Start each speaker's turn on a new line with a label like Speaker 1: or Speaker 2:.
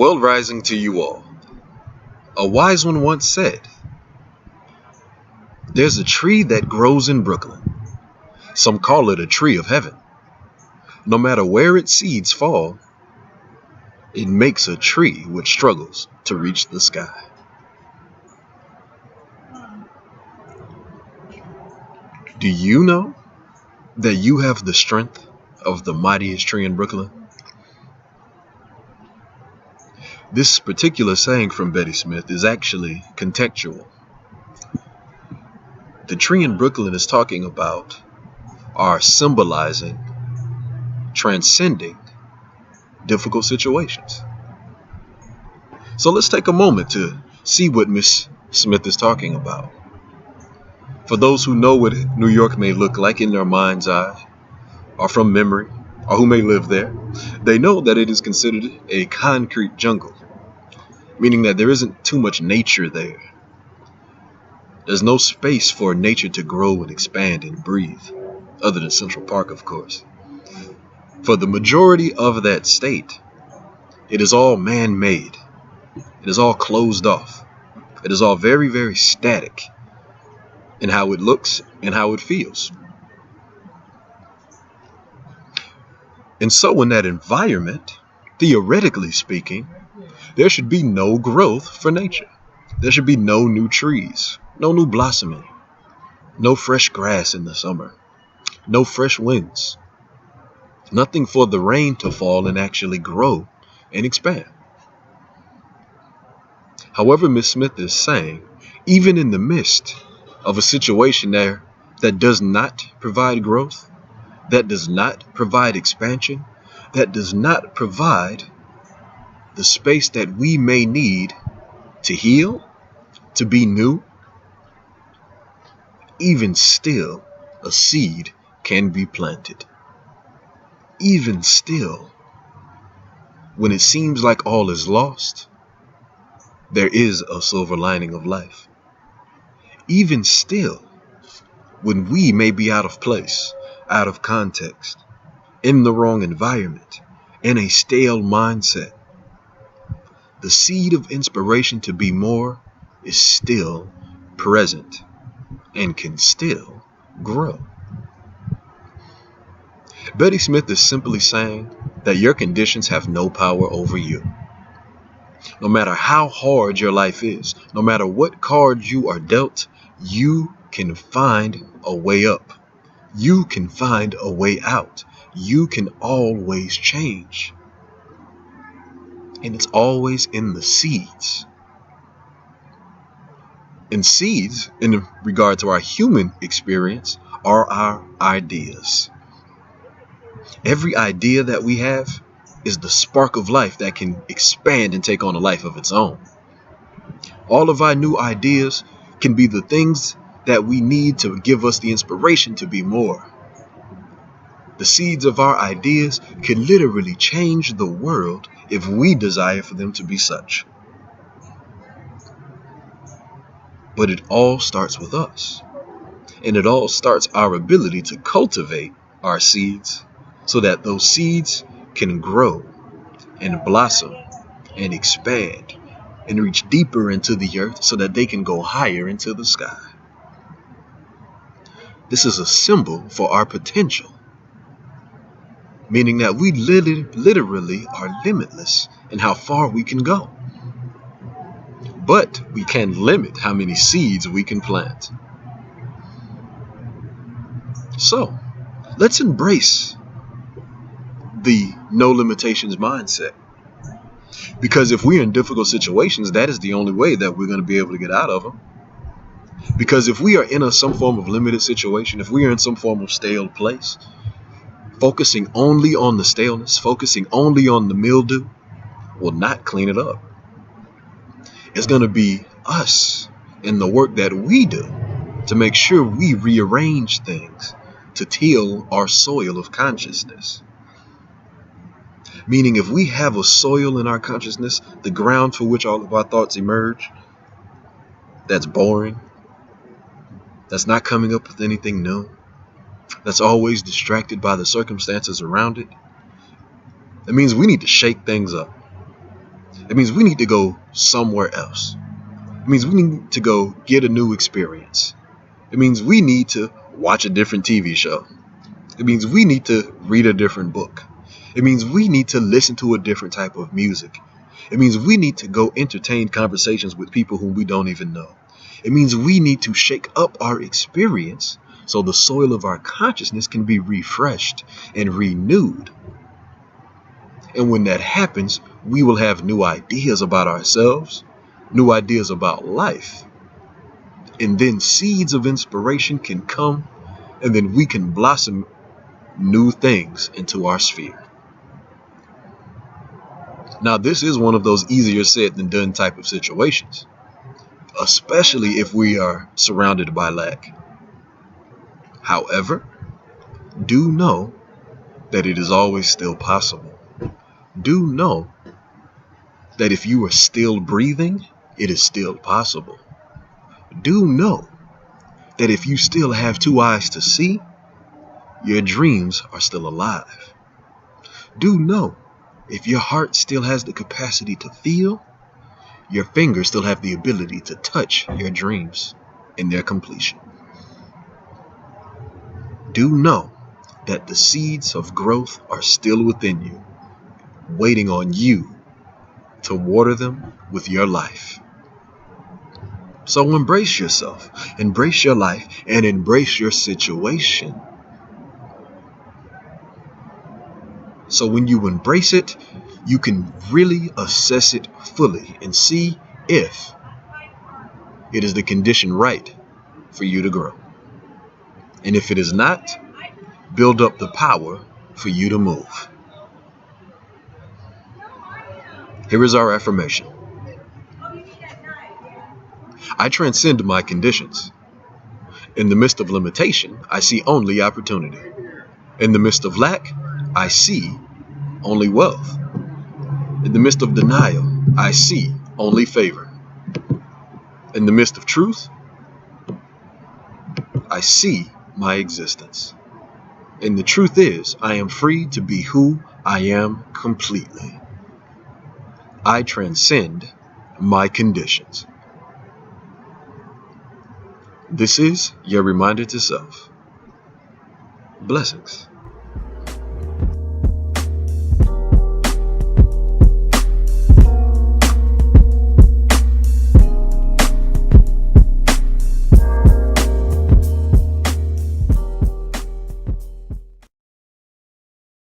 Speaker 1: Well, rising to you all. A wise one once said, there's a tree that grows in Brooklyn. Some call it a tree of heaven. No matter where its seeds fall, it makes a tree which struggles to reach the sky. Do you know that you have the strength of the mightiest tree in Brooklyn? This particular saying from Betty Smith is actually contextual. The tree in Brooklyn is talking about our symbolizing, transcending difficult situations. So let's take a moment to see what Miss Smith is talking about. For those who know what New York may look like in their mind's eye, or from memory, or who may live there, they know that it is considered a concrete jungle, meaning that there isn't too much nature there. There's no space for nature to grow and expand and breathe, other than Central Park, of course. For the majority of that state, it is all man-made. It is all closed off. It is all very, very static in how it looks and how it feels. And so in that environment, theoretically speaking, there should be no growth for nature. There should be no new trees, no new blossoming, no fresh grass in the summer, no fresh winds, nothing for the rain to fall and actually grow and expand. However, Miss Smith is saying, even in the midst of a situation there that does not provide growth, that does not provide expansion, that does not provide the space that we may need to heal, to be new, even still, a seed can be planted. Even still, when it seems like all is lost, there is a silver lining of life. Even still, when we may be out of place, out of context, in the wrong environment, in a stale mindset, the seed of inspiration to be more is still present and can still grow. Betty Smith is simply saying that your conditions have no power over you. No matter how hard your life is, no matter what cards you are dealt, you can find a way up. You can find a way out. You can always change. And it's always in the seeds. And seeds, in regard to our human experience, are our ideas. Every idea that we have is the spark of life that can expand and take on a life of its own. All of our new ideas can be the things that we need to give us the inspiration to be more. The seeds of our ideas can literally change the world if we desire for them to be such. But it all starts with us. And it all starts our ability to cultivate our seeds so that those seeds can grow and blossom and expand and reach deeper into the earth so that they can go higher into the sky. This is a symbol for our potential, meaning that we literally are limitless in how far we can go. But we can limit how many seeds we can plant. So, let's embrace the no limitations mindset. Because if we're in difficult situations, that is the only way that we're going to be able to get out of them. Because if we are in some form of limited situation, if we are in some form of stale place, focusing only on the staleness, focusing only on the mildew, will not clean it up. It's going to be us and the work that we do to make sure we rearrange things to till our soil of consciousness. Meaning if we have a soil in our consciousness, the ground for which all of our thoughts emerge, that's boring, that's not coming up with anything new, that's always distracted by the circumstances around it, that means we need to shake things up. It means we need to go somewhere else. It means we need to go get a new experience. It means we need to watch a different TV show. It means we need to read a different book. It means we need to listen to a different type of music. It means we need to go entertain conversations with people whom we don't even know. It means we need to shake up our experience so the soil of our consciousness can be refreshed and renewed. And when that happens, we will have new ideas about ourselves, new ideas about life. And then seeds of inspiration can come, and then we can blossom new things into our sphere. Now, this is one of those easier said than done type of situations, especially if we are surrounded by lack. However, do know that it is always still possible. Do know that if you are still breathing, it is still possible. Do know that if you still have two eyes to see, your dreams are still alive. Do know if your heart still has the capacity to feel, your fingers still have the ability to touch your dreams in their completion. Do know that the seeds of growth are still within you, waiting on you to water them with your life. So embrace yourself, embrace your life, and embrace your situation. So when you embrace it, you can really assess it fully and see if it is the condition right for you to grow. And if it is not, build up the power for you to move. Here is our affirmation. I transcend my conditions. In the midst of limitation, I see only opportunity. In the midst of lack, I see only wealth. In the midst of denial, I see only favor. In the midst of truth, I see my existence. And the truth is, I am free to be who I am completely. I transcend my conditions. This is your reminder to self. Blessings.